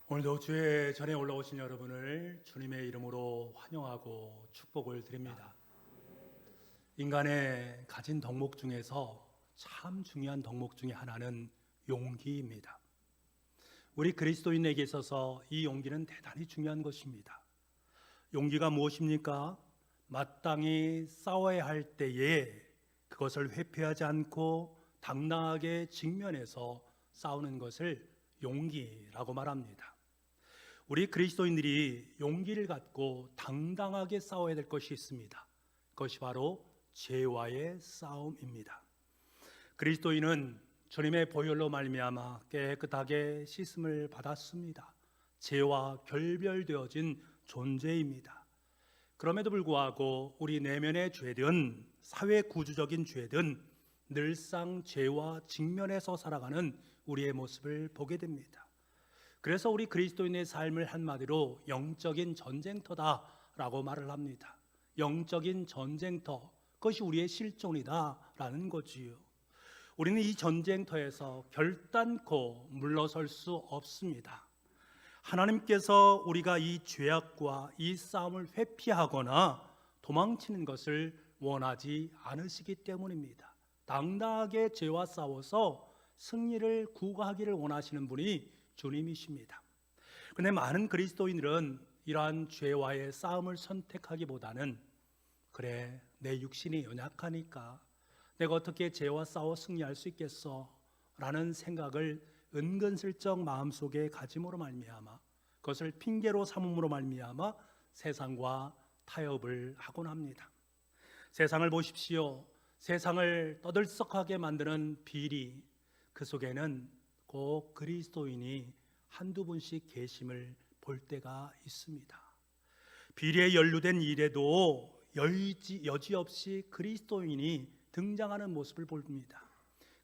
오늘도 주의 전에 올라오신 여러분을 주님의 이름으로 환영하고 축복을 드립니다. 인간의 가진 덕목 중에서 참 중요한 덕목 중에 하나는 용기입니다. 우리 그리스도인에게 있어서 이 용기는 대단히 중요한 것입니다. 용기가 무엇입니까? 마땅히 싸워야 할 때에 그것을 회피하지 않고 당당하게 직면해서 싸우는 것을 용기라고 말합니다. 우리 그리스도인들이 용기를 갖고 당당하게 싸워야 될 것이 있습니다. 그것이 바로 죄와의 싸움입니다. 그리스도인은 주님의 보혈로 말미암아 깨끗하게 씻음을 받았습니다. 죄와 결별되어진 존재입니다. 그럼에도 불구하고 우리 내면의 죄든 사회 구조적인 죄든 늘상 죄와 직면해서 살아가는 우리의 모습을 보게 됩니다. 그래서 우리 그리스도인의 삶을 한마디로 영적인 전쟁터다라고 말을 합니다. 영적인 전쟁터, 그것이 우리의 실존이다라는 거지요. 우리는 이 전쟁터에서 결단코 물러설 수 없습니다. 하나님께서 우리가 이 죄악과 이 싸움을 회피하거나 도망치는 것을 원하지 않으시기 때문입니다. 당당하게 죄와 싸워서 승리를 구가하기를 원하시는 분이 주님이십니다. 그런데 많은 그리스도인들은 이러한 죄와의 싸움을 선택하기보다는 그래, 내 육신이 연약하니까 내가 어떻게 죄와 싸워 승리할 수 있겠어? 라는 생각을 은근슬쩍 마음속에 가짐으로 말미암아 그것을 핑계로 삼음으로 말미암아 세상과 타협을 하곤 합니다. 세상을 보십시오. 세상을 떠들썩하게 만드는 비리, 그 속에는 꼭 그리스도인이 한두 분씩 계심을 볼 때가 있습니다. 비리에 연루된 일에도 여지없이 그리스도인이 등장하는 모습을 봅니다.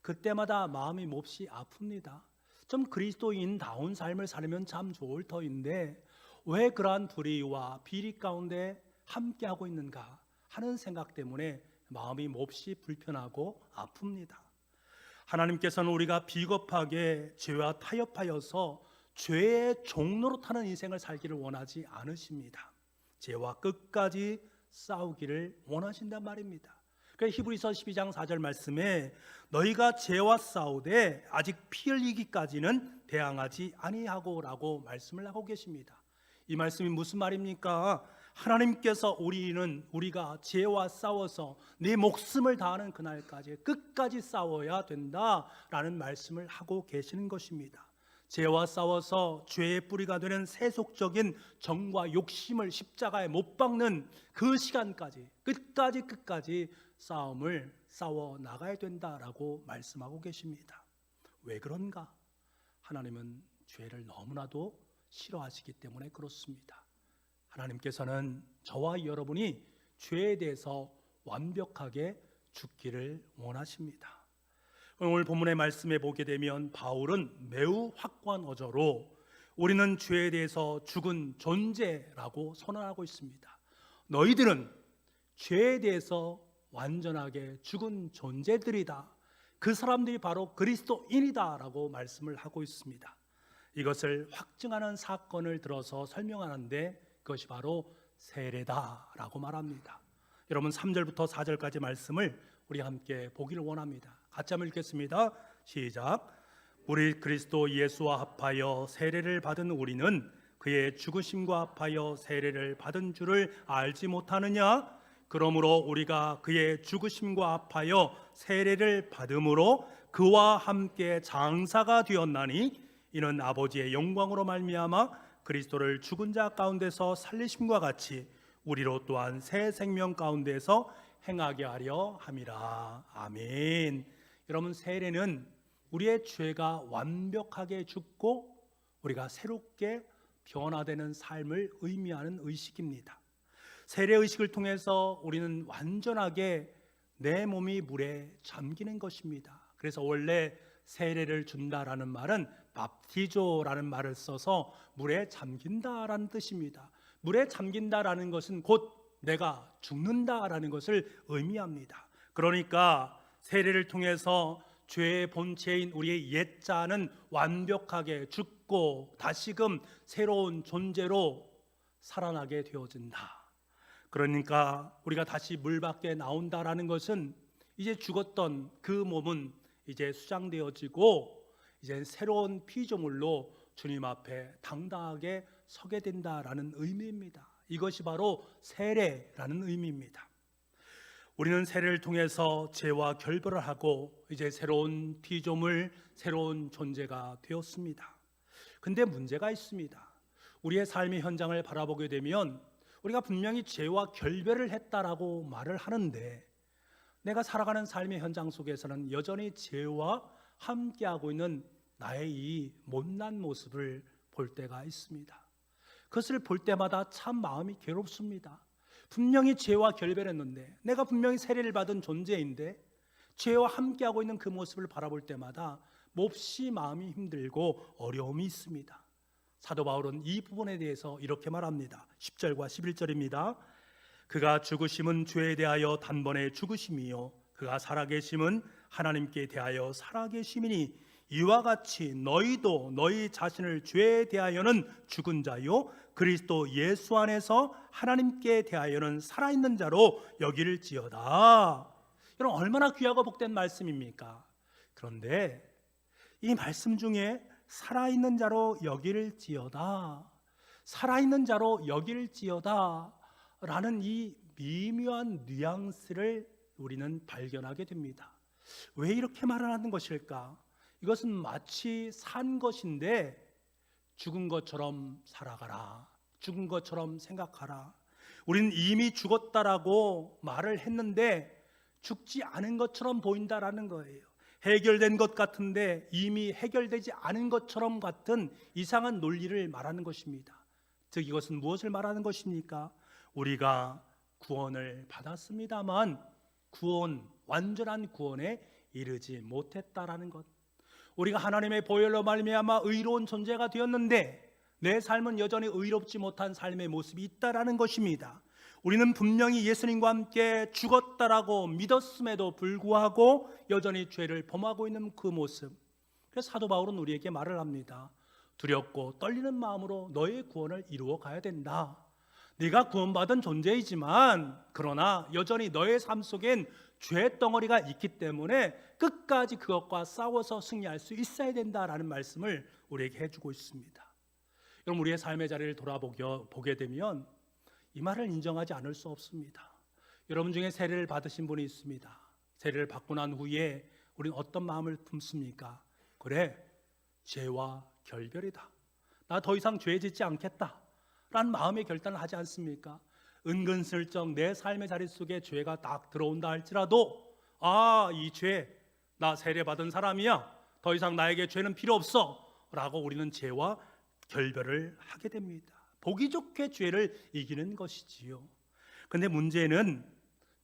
그때마다 마음이 몹시 아픕니다. 좀 그리스도인다운 삶을 살면 참 좋을 터인데 왜 그러한 불의와 비리 가운데 함께하고 있는가 하는 생각 때문에 마음이 몹시 불편하고 아픕니다. 하나님께서는 우리가 비겁하게 죄와 타협하여서 죄의 종로로 타는 인생을 살기를 원하지 않으십니다. 죄와 끝까지 싸우기를 원하신단 말입니다. 그래서 히브리서 12장 4절 말씀에 너희가 죄와 싸우되 아직 피 흘리기까지는 대항하지 아니하고라고 말씀을 하고 계십니다. 이 말씀이 무슨 말입니까? 하나님께서 우리가 죄와 싸워서 네 목숨을 다하는 그날까지 끝까지 싸워야 된다라는 말씀을 하고 계시는 것입니다. 죄와 싸워서 죄의 뿌리가 되는 세속적인 정과 욕심을 십자가에 못 박는 그 시간까지 끝까지 싸움을 싸워 나가야 된다라고 말씀하고 계십니다. 왜 그런가? 하나님은 죄를 너무나도 싫어하시기 때문에 그렇습니다. 하나님께서는 저와 여러분이 죄에 대해서 완벽하게 죽기를 원하십니다. 오늘 본문의 말씀에 보게 되면 바울은 매우 확고한 어조로 우리는 죄에 대해서 죽은 존재라고 선언하고 있습니다. 너희들은 죄에 대해서 완전하게 죽은 존재들이다. 그 사람들이 바로 그리스도인이다 라고 말씀을 하고 있습니다. 이것을 확증하는 사건을 들어서 설명하는데 그것이 바로 세례다라고 말합니다. 여러분 3절부터 4절까지 말씀을 우리 함께 보기를 원합니다. 같이 한번 읽겠습니다. 시작. 우리 그리스도 예수와 합하여 세례를 받은 우리는 그의 죽으심과 합하여 세례를 받은 줄을 알지 못하느냐? 그러므로 우리가 그의 죽으심과 합하여 세례를 받음으로 그와 함께 장사가 되었나니 이는 아버지의 영광으로 말미암아 그리스도를 죽은 자 가운데서 살리심과 같이 우리로 또한 새 생명 가운데서 행하게 하려 함이라. 아멘. 여러분, 세례는 우리의 죄가 완벽하게 죽고 우리가 새롭게 변화되는 삶을 의미하는 의식입니다. 세례 의식을 통해서 우리는 완전하게 내 몸이 물에 잠기는 것입니다. 그래서 원래 세례를 준다라는 말은 밥티조라는 말을 써서 물에 잠긴다라는 뜻입니다. 물에 잠긴다라는 것은 곧 내가 죽는다라는 것을 의미합니다. 그러니까 세례를 통해서 죄의 본체인 우리의 옛자는 완벽하게 죽고 죽고 다시금 새로운 존재로 살아나게 되어진다. 그러니까 우리가 다시 물 밖에 나온다라는 것은 이제 죽었던 그 몸은 이제 수장되어지고 이제 새로운 피조물로 주님 앞에 당당하게 서게 된다라는 의미입니다. 이것이 바로 세례라는 의미입니다. 우리는 세례를 통해서 죄와 결별을 하고 이제 새로운 피조물, 새로운 존재가 되었습니다. 근데 문제가 있습니다. 우리의 삶의 현장을 바라보게 되면 우리가 분명히 죄와 결별을 했다라고 말을 하는데 내가 살아가는 삶의 현장 속에서는 여전히 죄와 함께하고 있는 나의 이 못난 모습을 볼 때가 있습니다. 그것을 볼 때마다 참 마음이 괴롭습니다. 분명히 죄와 결별했는데 내가 분명히 세례를 받은 존재인데 죄와 함께하고 있는 그 모습을 바라볼 때마다 몹시 마음이 힘들고 어려움이 있습니다. 사도 바울은 이 부분에 대해서 이렇게 말합니다. 10절과 11절입니다. 그가 죽으심은 죄에 대하여 단번에 죽으심이요 그가 살아계심은 하나님께 대하여 살아계심이니 이와 같이 너희도 너희 자신을 죄에 대하여는 죽은 자요 그리스도 예수 안에서 하나님께 대하여는 살아있는 자로 여길지어다. 여러분 얼마나 귀하고 복된 말씀입니까? 그런데 이 말씀 중에 살아있는 자로 여길지어다, 살아있는 자로 여길지어다 라는 이 미묘한 뉘앙스를 우리는 발견하게 됩니다. 왜 이렇게 말을 하는 것일까? 이것은 마치 산 것인데 죽은 것처럼 살아가라, 죽은 것처럼 생각하라. 우리는 이미 죽었다라고 말을 했는데 죽지 않은 것처럼 보인다라는 거예요. 해결된 것 같은데 이미 해결되지 않은 것처럼 같은 이상한 논리를 말하는 것입니다. 즉 이것은 무엇을 말하는 것입니까? 우리가 구원을 받았습니다만 완전한 구원에 이르지 못했다라는 것. 우리가 하나님의 보혈로 말미암아 의로운 존재가 되었는데 내 삶은 여전히 의롭지 못한 삶의 모습이 있다라는 것입니다. 우리는 분명히 예수님과 함께 죽었다라고 믿었음에도 불구하고 여전히 죄를 범하고 있는 그 모습. 그래서 사도 바울은 우리에게 말을 합니다. 두렵고 떨리는 마음으로 너의 구원을 이루어 가야 된다. 네가 구원받은 존재이지만 그러나 여전히 너의 삶 속엔 죄 덩어리가 있기 때문에 끝까지 그것과 싸워서 승리할 수 있어야 된다라는 말씀을 우리에게 해주고 있습니다. 여러분 우리의 삶의 자리를 돌아보게 되면 이 말을 인정하지 않을 수 없습니다. 여러분 중에 세례를 받으신 분이 있습니다. 세례를 받고 난 후에 우리는 어떤 마음을 품습니까? 그래, 죄와 결별이다. 나 더 이상 죄 짓지 않겠다 라는 마음의 결단을 하지 않습니까? 은근슬쩍 내 삶의 자리 속에 죄가 딱 들어온다 할지라도 이 죄, 나 세례 받은 사람이야, 더 이상 나에게 죄는 필요 없어 라고 우리는 죄와 결별을 하게 됩니다. 보기 좋게 죄를 이기는 것이지요. 그런데 문제는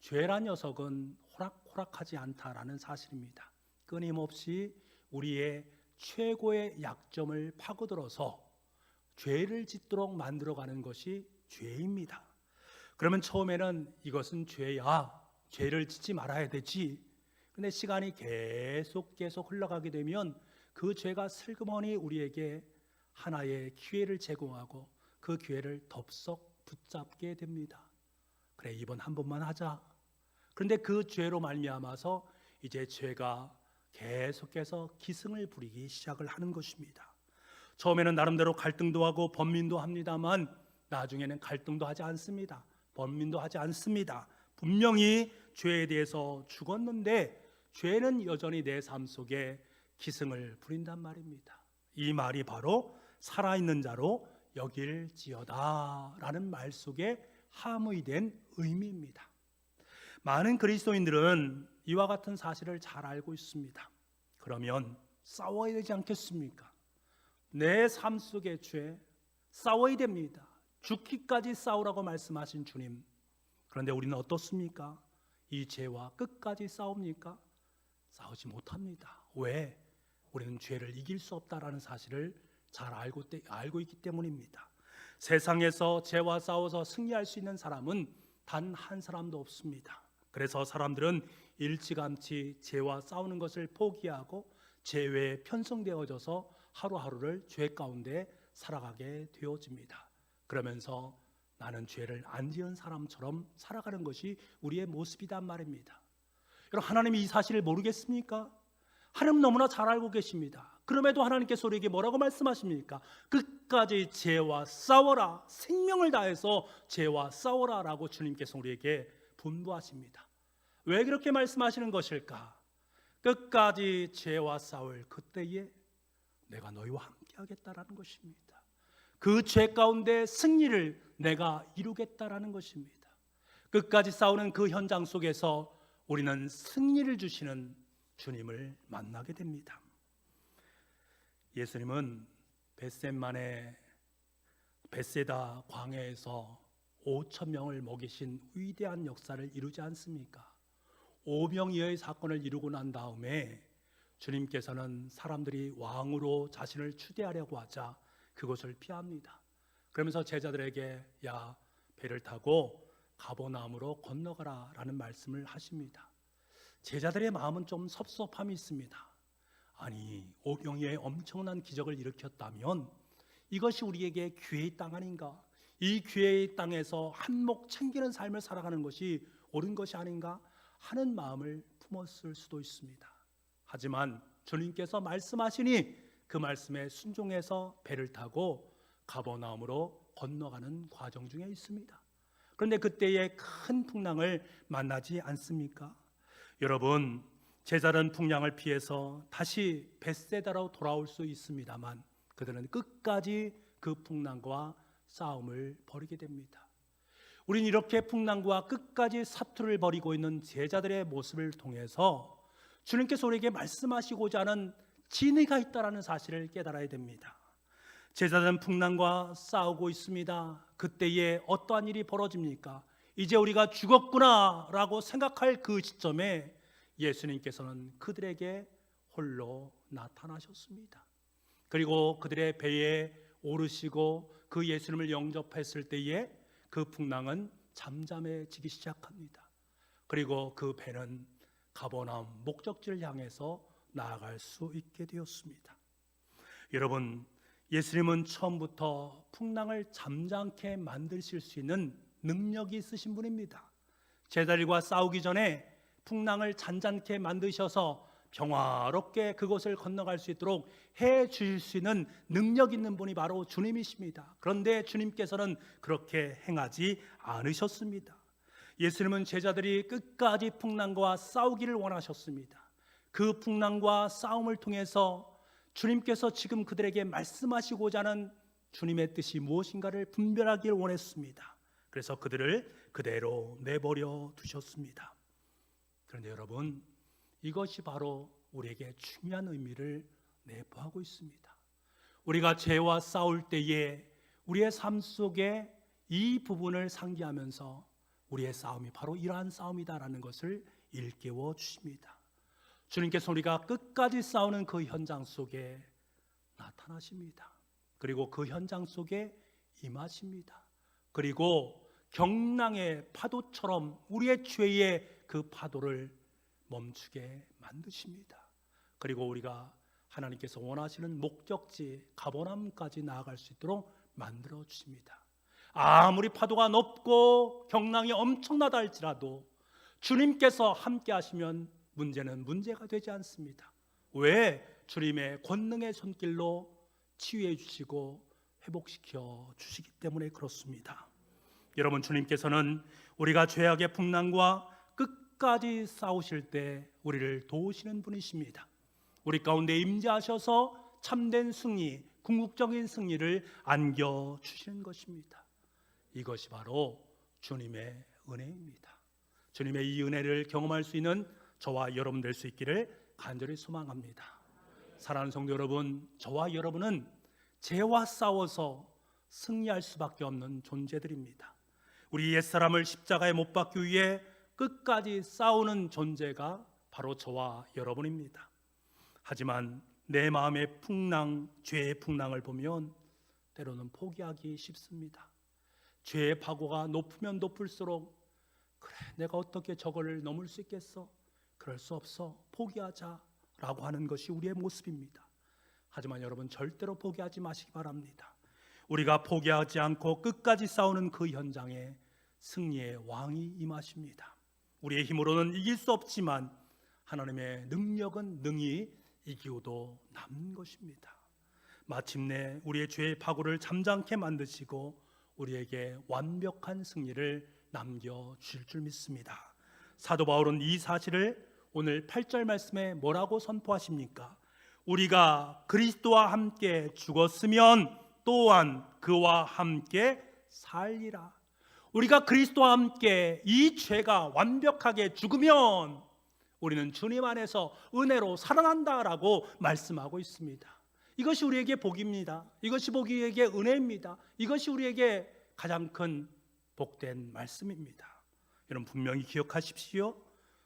죄란 녀석은 호락호락하지 않다라는 사실입니다. 끊임없이 우리의 최고의 약점을 파고들어서 죄를 짓도록 만들어가는 것이 죄입니다. 그러면 처음에는 이것은 죄야, 죄를 짓지 말아야 되지. 근데 시간이 계속 흘러가게 되면 그 죄가 슬그머니 우리에게 하나의 기회를 제공하고 그 기회를 덥석 붙잡게 됩니다. 그래, 이번 한 번만 하자. 그런데 그 죄로 말미암아서 이제 죄가 계속해서 기승을 부리기 시작을 하는 것입니다. 처음에는 나름대로 갈등도 하고 번민도 합니다만 나중에는 갈등도 하지 않습니다. 번민도 하지 않습니다. 분명히 죄에 대해서 죽었는데 죄는 여전히 내 삶 속에 기승을 부린단 말입니다. 이 말이 바로 살아있는 자로 여길지어다 라는 말 속에 함의된 의미입니다. 많은 그리스도인들은 이와 같은 사실을 잘 알고 있습니다. 그러면 싸워야 되지 않겠습니까? 내 삶 속의 죄 싸워야 됩니다. 죽기까지 싸우라고 말씀하신 주님. 그런데 우리는 어떻습니까? 이 죄와 끝까지 싸웁니까? 싸우지 못합니다. 왜? 우리는 죄를 이길 수 없다라는 사실을 잘 알고 있기 때문입니다. 세상에서 죄와 싸워서 승리할 수 있는 사람은 단 한 사람도 없습니다. 그래서 사람들은 일찌감치 죄와 싸우는 것을 포기하고 죄 외에 편성되어져서 하루하루를 죄 가운데 살아가게 되어집니다. 그러면서 나는 죄를 안 지은 사람처럼 살아가는 것이 우리의 모습이란 말입니다. 여러분, 하나님이 이 사실을 모르겠습니까? 하나님 너무나 잘 알고 계십니다. 그럼에도 하나님께서 우리에게 뭐라고 말씀하십니까? 끝까지 죄와 싸워라, 생명을 다해서 죄와 싸워라 라고 주님께서 우리에게 분부하십니다. 왜 그렇게 말씀하시는 것일까? 끝까지 죄와 싸울 그때에 내가 너희와 함께 하겠다라는 것입니다. 그 죄 가운데 승리를 내가 이루겠다라는 것입니다. 끝까지 싸우는 그 현장 속에서 우리는 승리를 주시는 주님을 만나게 됩니다. 예수님은 벳셋만의 벳세다 광야에서 5천 명을 먹이신 위대한 역사를 이루지 않습니까? 오병이어의 사건을 이루고 난 다음에 주님께서는 사람들이 왕으로 자신을 추대하려고 하자 그것을 피합니다. 그러면서 제자들에게 야, 배를 타고 가버나움으로 건너가라 라는 말씀을 하십니다. 제자들의 마음은 좀 섭섭함이 있습니다. 아니, 오병이어의 엄청난 기적을 일으켰다면 이것이 우리에게 기회의 땅 아닌가? 이 기회의 땅에서 한몫 챙기는 삶을 살아가는 것이 옳은 것이 아닌가 하는 마음을 품었을 수도 있습니다. 하지만 주님께서 말씀하시니 그 말씀에 순종해서 배를 타고 가버나움으로 건너가는 과정 중에 있습니다. 그런데 그때에 큰 풍랑을 만나지 않습니까? 여러분, 제자는 풍랑을 피해서 다시 벳세다로 돌아올 수 있습니다만 그들은 끝까지 그 풍랑과 싸움을 벌이게 됩니다. 우린 이렇게 풍랑과 끝까지 사투를 벌이고 있는 제자들의 모습을 통해서 주님께서 우리에게 말씀하시고자 하는 진리가 있다는 사실을 깨달아야 됩니다. 제자들은 풍랑과 싸우고 있습니다. 그때에 어떠한 일이 벌어집니까? 이제 우리가 죽었구나 라고 생각할 그 시점에 예수님께서는 그들에게 홀로 나타나셨습니다. 그리고 그들의 배에 오르시고 그 예수님을 영접했을 때에 그 풍랑은 잠잠해지기 시작합니다. 그리고 그 배는 가버나움 목적지를 향해서 나아갈 수 있게 되었습니다. 여러분, 예수님은 처음부터 풍랑을 잠잠케 만드실 수 있는 능력이 있으신 분입니다. 제자들과 싸우기 전에 풍랑을 잔잔케 만드셔서 평화롭게 그것을 건너갈 수 있도록 해 주실 수 있는 능력 있는 분이 바로 주님이십니다. 그런데 주님께서는 그렇게 행하지 않으셨습니다. 예수님은 제자들이 끝까지 풍랑과 싸우기를 원하셨습니다. 그 풍랑과 싸움을 통해서 주님께서 지금 그들에게 말씀하시고자 하는 주님의 뜻이 무엇인가를 분별하기를 원했습니다. 그래서 그들을 그대로 내버려 두셨습니다. 그런데 여러분, 이것이 바로 우리에게 중요한 의미를 내포하고 있습니다. 우리가 죄와 싸울 때에 우리의 삶 속에 이 부분을 상기하면서 우리의 싸움이 바로 이러한 싸움이다라는 것을 일깨워 주십니다. 주님께서 우리가 끝까지 싸우는 그 현장 속에 나타나십니다. 그리고 그 현장 속에 임하십니다. 그리고 경랑의 파도처럼 우리의 죄의 그 파도를 멈추게 만드십니다. 그리고 우리가 하나님께서 원하시는 목적지 가버나움까지 나아갈 수 있도록 만들어 주십니다. 아무리 파도가 높고 경랑이 엄청나다 할지라도 주님께서 함께 하시면 문제는 문제가 되지 않습니다. 왜? 주님의 권능의 손길로 치유해 주시고 회복시켜 주시기 때문에 그렇습니다. 여러분, 주님께서는 우리가 죄악의 풍랑과 끝까지 싸우실 때 우리를 도우시는 분이십니다. 우리 가운데 임재하셔서 참된 승리, 궁극적인 승리를 안겨주시는 것입니다. 이것이 바로 주님의 은혜입니다. 주님의 이 은혜를 경험할 수 있는 저와 여러분 될 수 있기를 간절히 소망합니다. 사랑하는 성도 여러분, 저와 여러분은 죄와 싸워서 승리할 수밖에 없는 존재들입니다. 우리 옛사람을 십자가에 못 박기 위해 끝까지 싸우는 존재가 바로 저와 여러분입니다. 하지만 내 마음의 풍랑, 죄의 풍랑을 보면 때로는 포기하기 쉽습니다. 죄의 파고가 높으면 높을수록 그래, 내가 어떻게 저거를 넘을 수 있겠어? 그럴 수 없어, 포기하자 라고 하는 것이 우리의 모습입니다. 하지만 여러분 절대로 포기하지 마시기 바랍니다. 우리가 포기하지 않고 끝까지 싸우는 그 현장에 승리의 왕이 임하십니다. 우리의 힘으로는 이길 수 없지만 하나님의 능력은 능히 이기고도 남는 것입니다. 마침내 우리의 죄의 파고를 잠잠케 만드시고 우리에게 완벽한 승리를 남겨주실 줄 믿습니다. 사도 바울은 이 사실을 오늘 8절 말씀에 뭐라고 선포하십니까? 우리가 그리스도와 함께 죽었으면 또한 그와 함께 살리라. 우리가 그리스도와 함께 이 죄가 완벽하게 죽으면 우리는 주님 안에서 은혜로 살아난다라고 말씀하고 있습니다. 이것이 우리에게 복입니다. 이것이 우리에게 은혜입니다. 이것이 우리에게 가장 큰 복된 말씀입니다. 여러분 분명히 기억하십시오.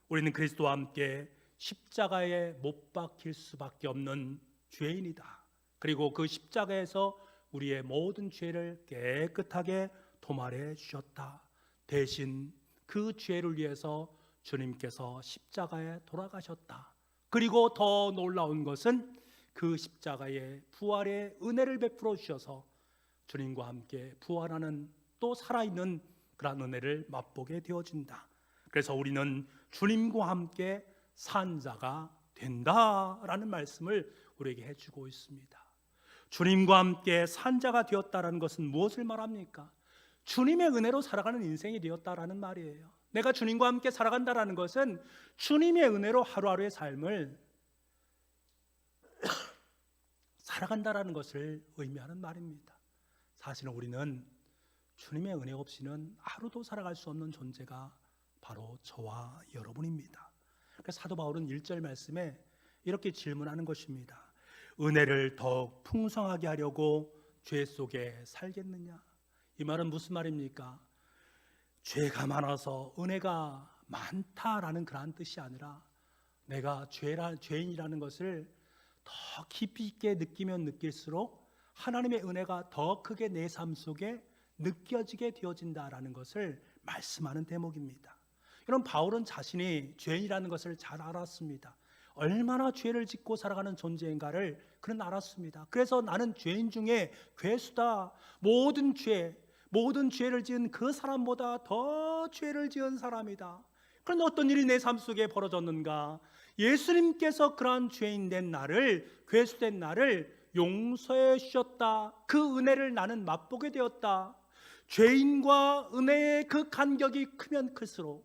우리는 그리스도와 함께 십자가에 못 박힐 수밖에 없는 죄인이다. 그리고 그 십자가에서 우리의 모든 죄를 깨끗하게 도말해 주셨다. 대신 그 죄를 위해서 주님께서 십자가에 돌아가셨다. 그리고 더 놀라운 것은 그 십자가의 부활의 은혜를 베풀어 주셔서 주님과 함께 부활하는 또 살아있는 그런 은혜를 맛보게 되어진다. 그래서 우리는 주님과 함께 산 자가 된다라는 말씀을 우리에게 해주고 있습니다. 주님과 함께 산 자가 되었다라는 것은 무엇을 말합니까? 주님의 은혜로 살아가는 인생이 되었다라는 말이에요. 내가 주님과 함께 살아간다라는 것은 주님의 은혜로 하루하루의 삶을 살아간다라는 것을 의미하는 말입니다. 사실은 우리는 주님의 은혜 없이는 하루도 살아갈 수 없는 존재가 바로 저와 여러분입니다. 그래서 사도 바울은 1절 말씀에 이렇게 질문하는 것입니다. 은혜를 더욱 풍성하게 하려고 죄 속에 살겠느냐? 이 말은 무슨 말입니까? 죄가 많아서 은혜가 많다라는 그러한 뜻이 아니라 내가 죄인이라는 것을 더 깊이 있게 느끼면 느낄수록 하나님의 은혜가 더 크게 내 삶 속에 느껴지게 되어진다라는 것을 말씀하는 대목입니다. 여러분 바울은 자신이 죄인이라는 것을 잘 알았습니다. 얼마나 죄를 짓고 살아가는 존재인가를 그는 알았습니다. 그래서 나는 죄인 중에 괴수다. 모든 죄를 지은 그 사람보다 더 죄를 지은 사람이다. 그런데 어떤 일이 내 삶 속에 벌어졌는가? 예수님께서 그러한 죄인 된 나를, 괴수된 나를 용서해 주셨다. 그 은혜를 나는 맛보게 되었다. 죄인과 은혜의 그 간격이 크면 클수록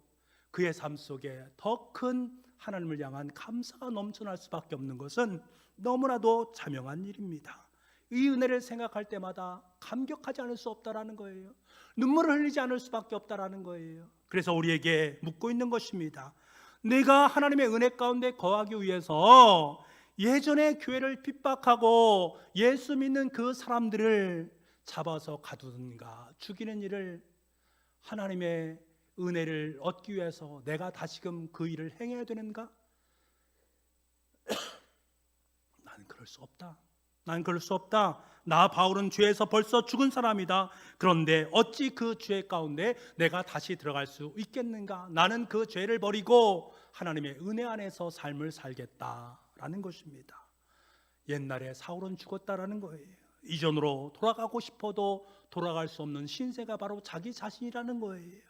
그의 삶 속에 더 큰 하나님을 향한 감사가 넘쳐날 수밖에 없는 것은 너무나도 자명한 일입니다. 이 은혜를 생각할 때마다 감격하지 않을 수 없다라는 거예요. 눈물을 흘리지 않을 수밖에 없다라는 거예요. 그래서 우리에게 묻고 있는 것입니다. 내가 하나님의 은혜 가운데 거하기 위해서 예전에 교회를 핍박하고 예수 믿는 그 사람들을 잡아서 가두든가 죽이는 일을 하나님의 은혜를 얻기 위해서 내가 다시금 그 일을 행해야 되는가? 나는 그럴 수 없다. 난 그럴 수 없다. 나 바울은 죄에서 벌써 죽은 사람이다. 그런데 어찌 그 죄 가운데 내가 다시 들어갈 수 있겠는가? 나는 그 죄를 버리고 하나님의 은혜 안에서 삶을 살겠다라는 것입니다. 옛날에 사울은 죽었다라는 거예요. 이전으로 돌아가고 싶어도 돌아갈 수 없는 신세가 바로 자기 자신이라는 거예요.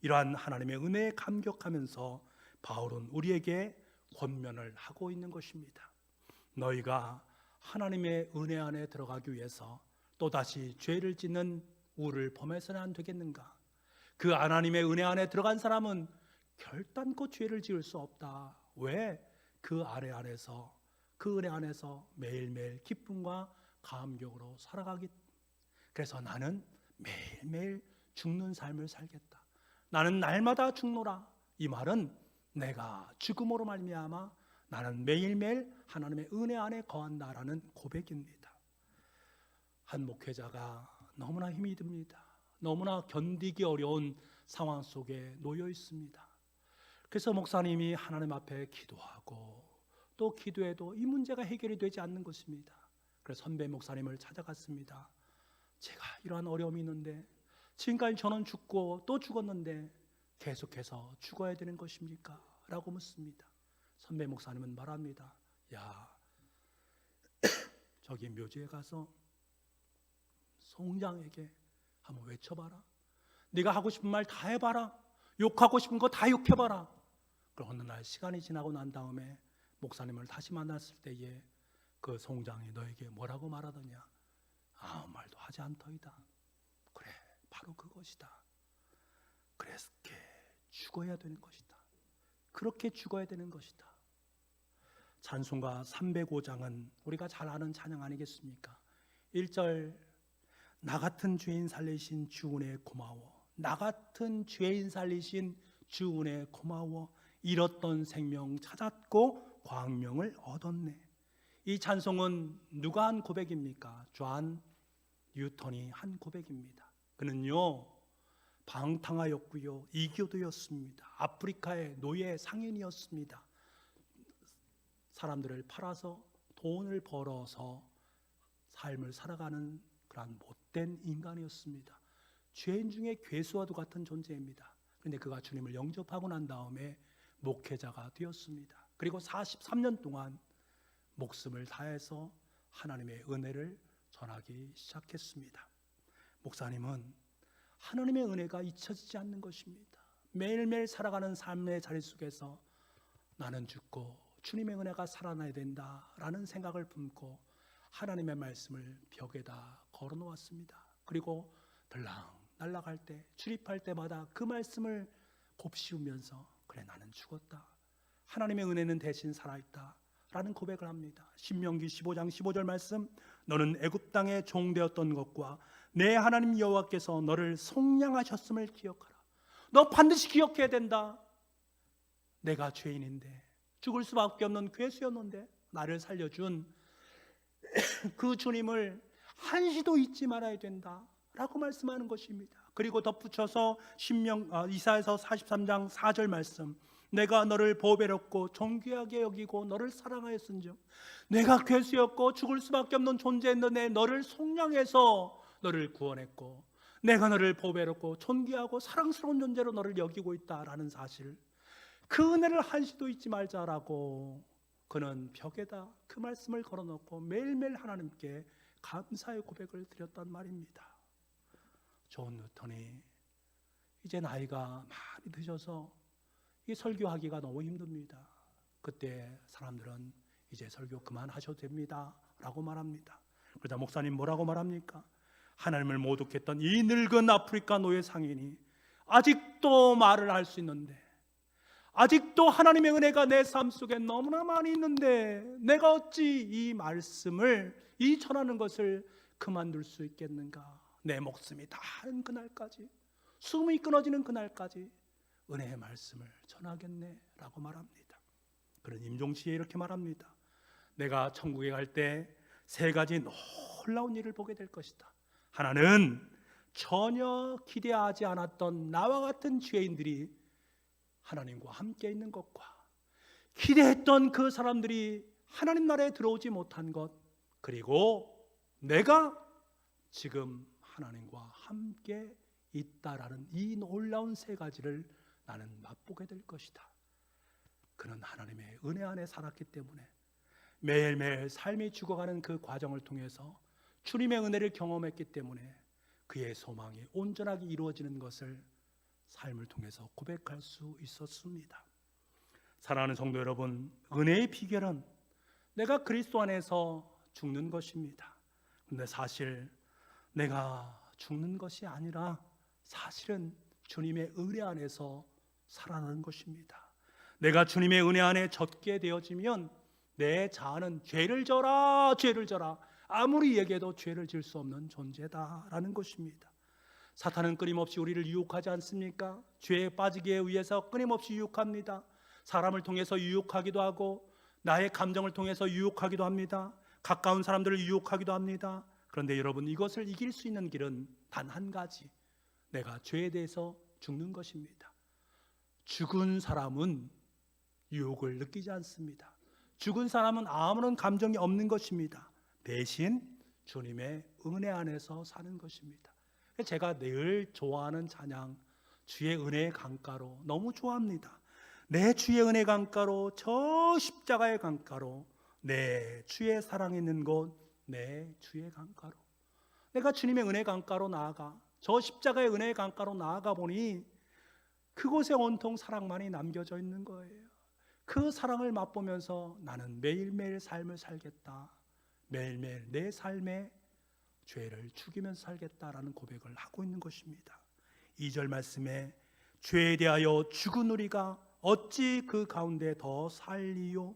이러한 하나님의 은혜에 감격하면서 바울은 우리에게 권면을 하고 있는 것입니다. 너희가 하나님의 은혜 안에 들어가기 위해서 또다시 죄를 짓는 우를 범해서는 안 되겠는가? 그 하나님의 은혜 안에 들어간 사람은 결단코 죄를 지을 수 없다. 왜? 그 은혜 안에서 매일매일 기쁨과 감격으로 살아가기. 그래서 나는 매일매일 죽는 삶을 살겠다. 나는 날마다 죽노라. 이 말은 내가 죽음으로 말미암아 나는 매일매일 하나님의 은혜 안에 거한다라는 고백입니다. 한 목회자가 너무나 힘이 듭니다. 너무나 견디기 어려운 상황 속에 놓여 있습니다. 그래서 목사님이 하나님 앞에 기도하고 또 기도해도 이 문제가 해결이 되지 않는 것입니다. 그래서 선배 목사님을 찾아갔습니다. 제가 이러한 어려움이 있는데 지금까지 저는 죽고 또 죽었는데 계속해서 죽어야 되는 것입니까? 라고 묻습니다. 선배 목사님은 말합니다. 야, 저기 묘지에 가서 송장에게 한번 외쳐봐라. 네가 하고 싶은 말 다 해봐라. 욕하고 싶은 거 다 욕해봐라. 그럼 어느 날 시간이 지나고 난 다음에 목사님을 다시 만났을 때에 그 송장이 너에게 뭐라고 말하더냐? 아무 말도 하지 않더이다. 그래, 바로 그것이다. 그렇게 죽어야 되는 것이다. 그렇게 죽어야 되는 것이다. 찬송가 305장은 우리가 잘 아는 찬양 아니겠습니까? 1절, 나 같은 죄인 살리신 주 은혜 고마워. 나 같은 죄인 살리신 주 은혜 고마워. 잃었던 생명 찾았고 광명을 얻었네. 이 찬송은 누가 한 고백입니까? 존 뉴턴이 한 고백입니다. 그는요, 방탕하였고요, 이교도였습니다. 아프리카의 노예 상인이었습니다. 사람들을 팔아서 돈을 벌어서 삶을 살아가는 그런 못된 인간이었습니다. 죄인 중에 괴수와도 같은 존재입니다. 그런데 그가 주님을 영접하고 난 다음에 목회자가 되었습니다. 그리고 43년 동안 목숨을 다해서 하나님의 은혜를 전하기 시작했습니다. 목사님은 하나님의 은혜가 잊혀지지 않는 것입니다. 매일매일 살아가는 삶의 자리 속에서 나는 죽고 주님의 은혜가 살아나야 된다라는 생각을 품고 하나님의 말씀을 벽에다 걸어놓았습니다. 그리고 들랑 날아갈 때, 출입할 때마다 그 말씀을 곱씹으면서 그래, 나는 죽었다. 하나님의 은혜는 대신 살아있다 라는 고백을 합니다. 신명기 15장 15절 말씀, 너는 애굽 땅에 종되었던 것과 내 하나님 여호와께서 너를 속량하셨음을 기억하라. 너 반드시 기억해야 된다. 내가 죄인인데, 죽을 수밖에 없는 괴수였는데 나를 살려준 그 주님을 한시도 잊지 말아야 된다 라고 말씀하는 것입니다. 그리고 덧붙여서 이사야서 43장 4절 말씀, 내가 너를 보배롭고 존귀하게 여기고 너를 사랑하였은즉 내가 괴수였고 죽을 수밖에 없는 존재였는데 너를 속량해서 너를 구원했고 내가 너를 보배롭고 존귀하고 사랑스러운 존재로 너를 여기고 있다라는 사실, 그 은혜를 한시도 잊지 말자라고 그는 벽에다 그 말씀을 걸어놓고 매일매일 하나님께 감사의 고백을 드렸단 말입니다. 존 뉴턴이 이제 나이가 많이 드셔서 이 설교하기가 너무 힘듭니다. 그때 사람들은 이제 설교 그만하셔도 됩니다 라고 말합니다. 그러자 목사님 뭐라고 말합니까? 하나님을 모독했던 이 늙은 아프리카 노예 상인이 아직도 말을 할 수 있는데, 아직도 하나님의 은혜가 내 삶 속에 너무나 많이 있는데 내가 어찌 이 말씀을, 이 전하는 것을 그만둘 수 있겠는가? 내 목숨이 다하는 그날까지, 숨이 끊어지는 그날까지 은혜의 말씀을 전하겠네 라고 말합니다. 그런 임종시에 이렇게 말합니다. 내가 천국에 갈 때 세 가지 놀라운 일을 보게 될 것이다. 하나는 전혀 기대하지 않았던 나와 같은 죄인들이 하나님과 함께 있는 것과, 기대했던 그 사람들이 하나님 나라에 들어오지 못한 것, 그리고 내가 지금 하나님과 함께 있다라는 이 놀라운 세 가지를 나는 맛보게 될 것이다. 그는 하나님의 은혜 안에 살았기 때문에 매일매일 삶이 죽어가는 그 과정을 통해서 주님의 은혜를 경험했기 때문에 그의 소망이 온전하게 이루어지는 것을 삶을 통해서 고백할 수 있었습니다. 사랑하는 성도 여러분, 은혜의 비결은 내가 그리스도 안에서 죽는 것입니다. 그런데 사실 내가 죽는 것이 아니라 사실은 주님의 은혜 안에서 살아나는 것입니다. 내가 주님의 은혜 안에 젖게 되어지면 내 자아는 죄를 져라 죄를 져라 아무리 얘기해도 죄를 질 수 없는 존재다라는 것입니다. 사탄은 끊임없이 우리를 유혹하지 않습니까? 죄에 빠지기에 위해서 끊임없이 유혹합니다. 사람을 통해서 유혹하기도 하고 나의 감정을 통해서 유혹하기도 합니다. 가까운 사람들을 유혹하기도 합니다. 그런데 여러분, 이것을 이길 수 있는 길은 단 한 가지, 내가 죄에 대해서 죽는 것입니다. 죽은 사람은 유혹을 느끼지 않습니다. 죽은 사람은 아무런 감정이 없는 것입니다. 대신 주님의 은혜 안에서 사는 것입니다. 제가 늘 좋아하는 찬양, 주의 은혜의 강가로 너무 좋아합니다. 내 주의 은혜 강가로, 저 십자가의 강가로 내 주의 사랑 있는 곳 내 주의 강가로, 내가 주님의 은혜 강가로 나아가, 저 십자가의 은혜의 강가로 나아가 보니 그곳에 온통 사랑만이 남겨져 있는 거예요. 그 사랑을 맛보면서 나는 매일매일 삶을 살겠다, 매일매일 내 삶에 죄를 죽이면서 살겠다라는 고백을 하고 있는 것입니다. 2절 말씀에 죄에 대하여 죽은 우리가 어찌 그 가운데 더 살리요.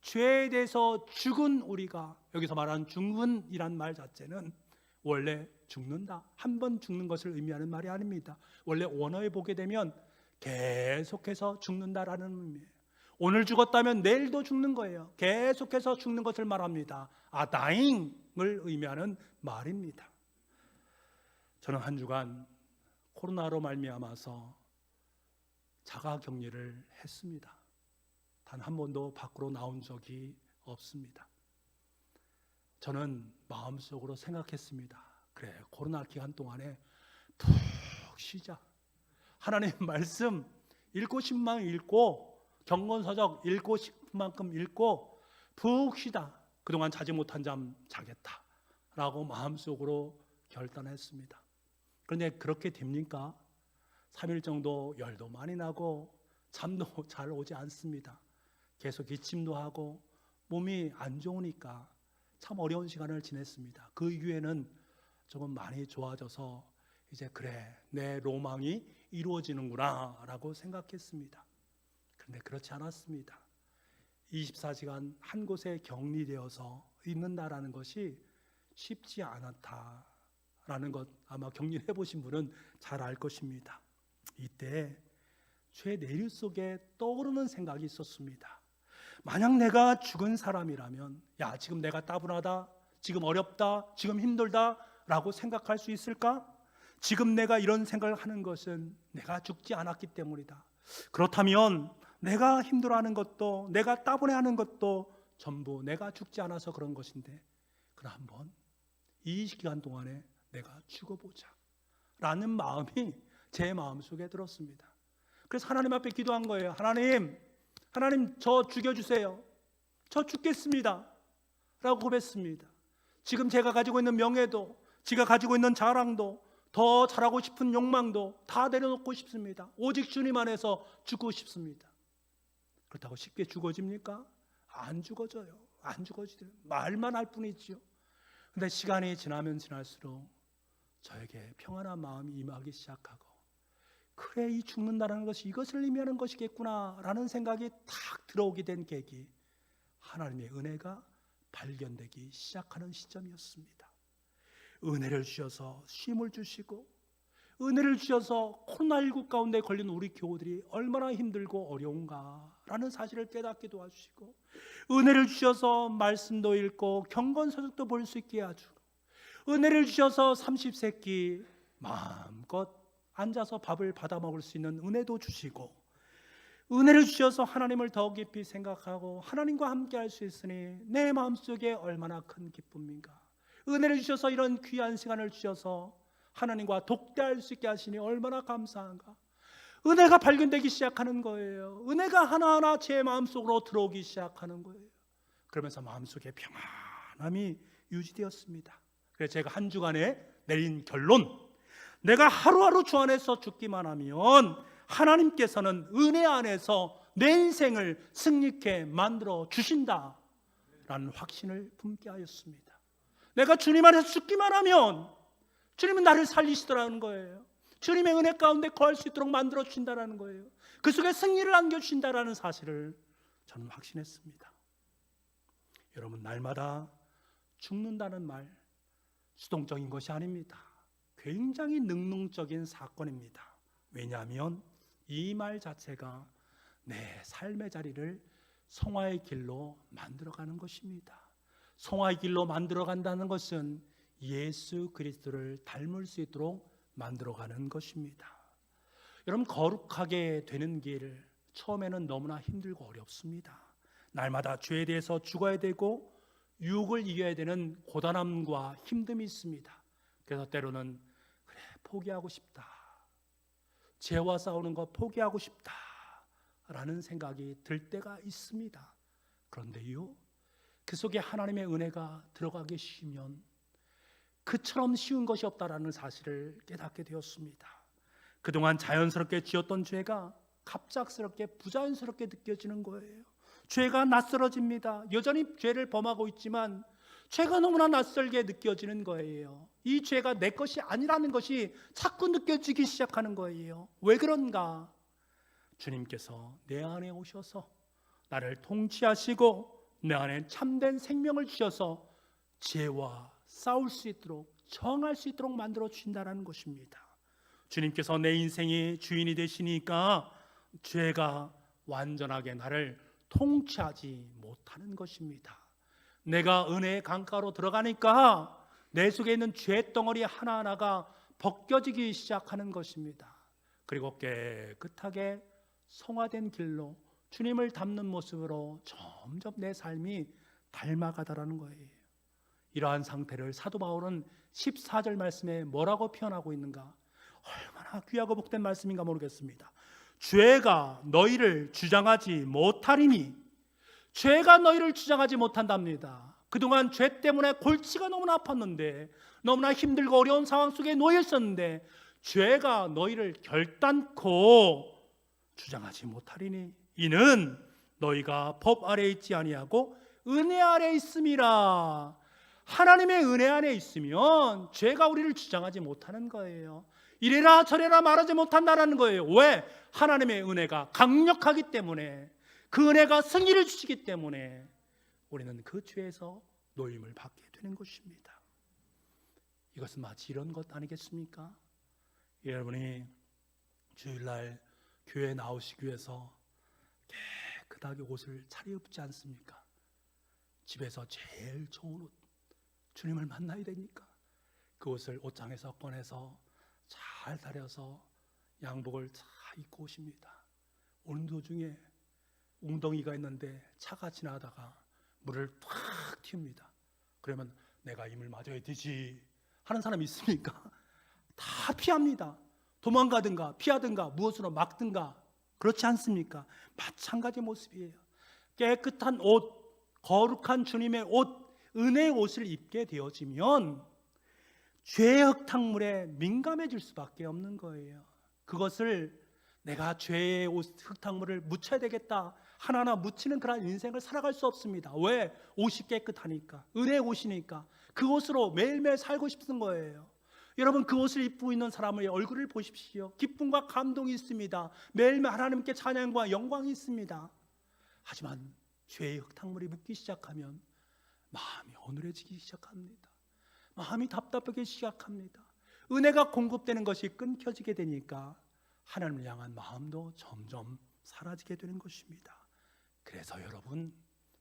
죄에 대해서 죽은 우리가, 여기서 말하는 죽은이란 말 자체는 원래 죽는다, 한 번 죽는 것을 의미하는 말이 아닙니다. 원래 원어에 보게 되면 계속해서 죽는다라는 의미예요. 오늘 죽었다면 내일도 죽는 거예요. 계속해서 죽는 것을 말합니다. dying을 의미하는 말입니다. 저는 한 주간 코로나로 말미암아서 자가격리를 했습니다. 단 한 번도 밖으로 나온 적이 없습니다. 저는 마음속으로 생각했습니다. 그래, 코로나 기간 동안에 푹 쉬자. 하나님 말씀 읽고 싶은 만큼 읽고, 경건서적 읽고 싶은 만큼 읽고 푹 쉬다. 그동안 자지 못한 잠 자겠다 라고 마음속으로 결단했습니다. 그런데 그렇게 됩니까? 3일 정도 열도 많이 나고 잠도 잘 오지 않습니다. 계속 기침도 하고 몸이 안 좋으니까 참 어려운 시간을 지냈습니다. 그 이후에는 조금 많이 좋아져서 이제 그래, 내 로망이 이루어지는구나 라고 생각했습니다. 그런데 그렇지 않았습니다. 24시간 한 곳에 격리되어서 있는다라는 것이 쉽지 않았다라는 것, 아마 격리해 보신 분은 잘 알 것입니다. 이때 죄 내릴 속에 떠오르는 생각이 있었습니다. 만약 내가 죽은 사람이라면, 야, 지금 내가 따분하다, 지금 어렵다, 지금 힘들다 라고 생각할 수 있을까? 지금 내가 이런 생각을 하는 것은 내가 죽지 않았기 때문이다. 그렇다면 내가 힘들어하는 것도, 내가 따분해하는 것도 전부 내가 죽지 않아서 그런 것인데, 그럼 한번 이 기간 동안에 내가 죽어보자 라는 마음이 제 마음속에 들었습니다. 그래서 하나님 앞에 기도한 거예요. 하나님 저 죽여주세요. 저 죽겠습니다 라고 고백했습니다. 지금 제가 가지고 있는 명예도, 제가 가지고 있는 자랑도, 더 잘하고 싶은 욕망도 다 내려놓고 싶습니다. 오직 주님 안에서 죽고 싶습니다. 그렇다고 쉽게 죽어집니까? 안 죽어져요. 안 죽어지요. 말만 할 뿐이지요. 근데 시간이 지나면 지날수록 저에게 평안한 마음이 임하기 시작하고, 그래, 이 죽는다는 것이 이것을 의미하는 것이겠구나 라는 생각이 탁 들어오게 된 계기, 하나님의 은혜가 발견되기 시작하는 시점이었습니다. 은혜를 주셔서 쉼을 주시고, 은혜를 주셔서 코로나19 가운데 걸린 우리 교우들이 얼마나 힘들고 어려운가 라는 사실을 깨닫게 도와주시고, 은혜를 주셔서 말씀도 읽고 경건서적도 볼 수 있게 해주고, 은혜를 주셔서 30세끼 마음껏 앉아서 밥을 받아 먹을 수 있는 은혜도 주시고, 은혜를 주셔서 하나님을 더 깊이 생각하고 하나님과 함께 할 수 있으니 내 마음속에 얼마나 큰 기쁨인가. 은혜를 주셔서 이런 귀한 시간을 주셔서 하나님과 독대할 수 있게 하시니 얼마나 감사한가. 은혜가 발견되기 시작하는 거예요. 은혜가 하나하나 제 마음속으로 들어오기 시작하는 거예요. 그러면서 마음속에 평안함이 유지되었습니다. 그래서 제가 한 주간에 내린 결론, 내가 하루하루 주 안에서 죽기만 하면 하나님께서는 은혜 안에서 내 인생을 승리케 만들어 주신다라는 확신을 품게 하였습니다. 내가 주님 안에서 죽기만 하면 주님은 나를 살리시더라는 거예요. 주님의 은혜 가운데 거할 수 있도록 만들어 주신다는 거예요. 그 속에 승리를 안겨주신다는 사실을 저는 확신했습니다. 여러분, 날마다 죽는다는 말 수동적인 것이 아닙니다. 굉장히 능동적인 사건입니다. 왜냐하면 이 말 자체가 내 삶의 자리를 성화의 길로 만들어가는 것입니다. 성화의 길로 만들어간다는 것은 예수 그리스도를 닮을 수 있도록 만들어가는 것입니다. 여러분, 거룩하게 되는 길, 처음에는 너무나 힘들고 어렵습니다. 날마다 죄에 대해서 죽어야 되고 유혹을 이겨야 되는 고단함과 힘듦이 있습니다. 그래서 때로는 그래, 포기하고 싶다, 죄와 싸우는 거 포기하고 싶다 라는 생각이 들 때가 있습니다. 그런데요, 그 속에 하나님의 은혜가 들어가 계시면 그처럼 쉬운 것이 없다라는 사실을 깨닫게 되었습니다. 그동안 자연스럽게 지었던 죄가 갑작스럽게 부자연스럽게 느껴지는 거예요. 죄가 낯설어집니다. 여전히 죄를 범하고 있지만 죄가 너무나 낯설게 느껴지는 거예요. 이 죄가 내 것이 아니라는 것이 자꾸 느껴지기 시작하는 거예요. 왜 그런가? 주님께서 내 안에 오셔서 나를 통치하시고 내 안에 참된 생명을 주셔서 죄와 싸울 수 있도록, 정할 수 있도록 만들어 주신다는 것입니다. 주님께서 내 인생의 주인이 되시니까 죄가 완전하게 나를 통치하지 못하는 것입니다. 내가 은혜의 강가로 들어가니까 내 속에 있는 죄 덩어리 하나하나가 벗겨지기 시작하는 것입니다. 그리고 깨끗하게 성화된 길로 주님을 닮는 모습으로 점점 내 삶이 닮아가다라는 거예요. 이러한 상태를 사도 바울은 14절 말씀에 뭐라고 표현하고 있는가? 얼마나 귀하고 복된 말씀인가 모르겠습니다. 죄가 너희를 주장하지 못하리니, 죄가 너희를 주장하지 못한답니다. 그동안 죄 때문에 골치가 너무나 아팠는데, 너무나 힘들고 어려운 상황 속에 놓여 있었는데 죄가 너희를 결단코 주장하지 못하리니, 이는 너희가 법 아래에 있지 아니하고 은혜 아래에 있음이라. 하나님의 은혜 안에 있으면 죄가 우리를 주장하지 못하는 거예요. 이래라 저래라 말하지 못한다는 거예요. 왜? 하나님의 은혜가 강력하기 때문에, 그 은혜가 승리를 주시기 때문에 우리는 그 죄에서 노임을 받게 되는 것입니다. 이것은 마치 이런 것 아니겠습니까? 여러분이 주일날 교회에 나오시기 위해서 깨끗하게 옷을 차려입지 않습니까? 집에서 제일 좋은 옷, 주님을 만나야 되니까 그 옷을 옷장에서 꺼내서 잘 다려서 양복을 잘 입고 오십니다. 오는 도중에 웅덩이가 있는데 차가 지나다가 물을 탁 튑니다. 그러면 내가 이 물 맞아야 되지 하는 사람이 있습니까? 다 피합니다. 도망가든가 피하든가 무엇으로 막든가. 그렇지 않습니까? 마찬가지 모습이에요. 깨끗한 옷, 거룩한 주님의 옷, 은혜의 옷을 입게 되어지면 죄의 흙탕물에 민감해질 수밖에 없는 거예요. 그것을 내가 죄의 흙탕물을 묻혀야 되겠다, 하나하나 묻히는 그런 인생을 살아갈 수 없습니다. 왜? 옷이 깨끗하니까, 은혜의 옷이니까 그 옷으로 매일매일 살고 싶은 거예요. 여러분, 그 옷을 입고 있는 사람의 얼굴을 보십시오. 기쁨과 감동이 있습니다. 매일매일 하나님께 찬양과 영광이 있습니다. 하지만 죄의 흙탕물이 묻기 시작하면 마음이 어눌해지기 시작합니다. 마음이 답답하기 시작합니다. 은혜가 공급되는 것이 끊겨지게 되니까 하나님을 향한 마음도 점점 사라지게 되는 것입니다. 그래서 여러분,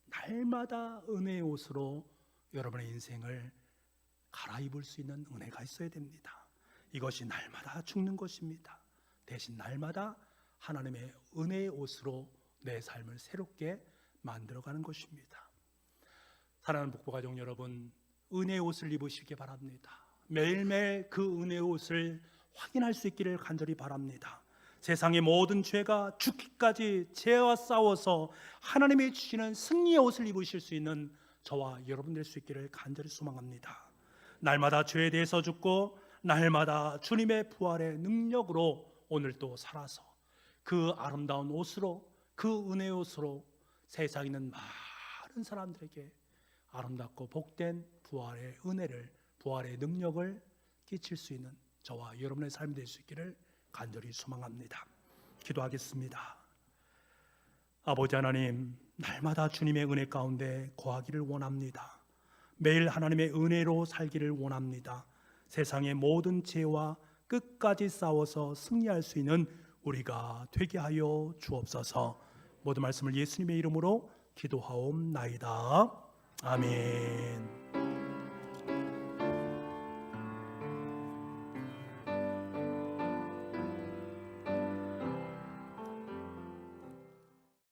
날마다 은혜의 옷으로 여러분의 인생을 갈아입을 수 있는 은혜가 있어야 됩니다. 이것이 날마다 죽는 것입니다. 대신 날마다 하나님의 은혜의 옷으로 내 삶을 새롭게 만들어가는 것입니다. 사랑하는 북부가족 여러분, 은혜의 옷을 입으시기 바랍니다. 매일매일 그 은혜의 옷을 확인할 수 있기를 간절히 바랍니다. 세상의 모든 죄가 죽기까지 죄와 싸워서 하나님이 주시는 승리의 옷을 입으실 수 있는 저와 여러분 될 수 있기를 간절히 소망합니다. 날마다 죄에 대해서 죽고 날마다 주님의 부활의 능력으로 오늘도 살아서 그 아름다운 옷으로, 그 은혜의 옷으로 세상에 있는 많은 사람들에게 아름답고 복된 부활의 은혜를, 부활의 능력을 끼칠 수 있는 저와 여러분의 삶이 될 수 있기를 간절히 소망합니다. 기도하겠습니다. 아버지 하나님, 날마다 주님의 은혜 가운데 거하기를 원합니다. 매일 하나님의 은혜로 살기를 원합니다. 세상의 모든 죄와 끝까지 싸워서 승리할 수 있는 우리가 되게 하여 주옵소서. 모든 말씀을 예수님의 이름으로 기도하옵나이다. 아멘.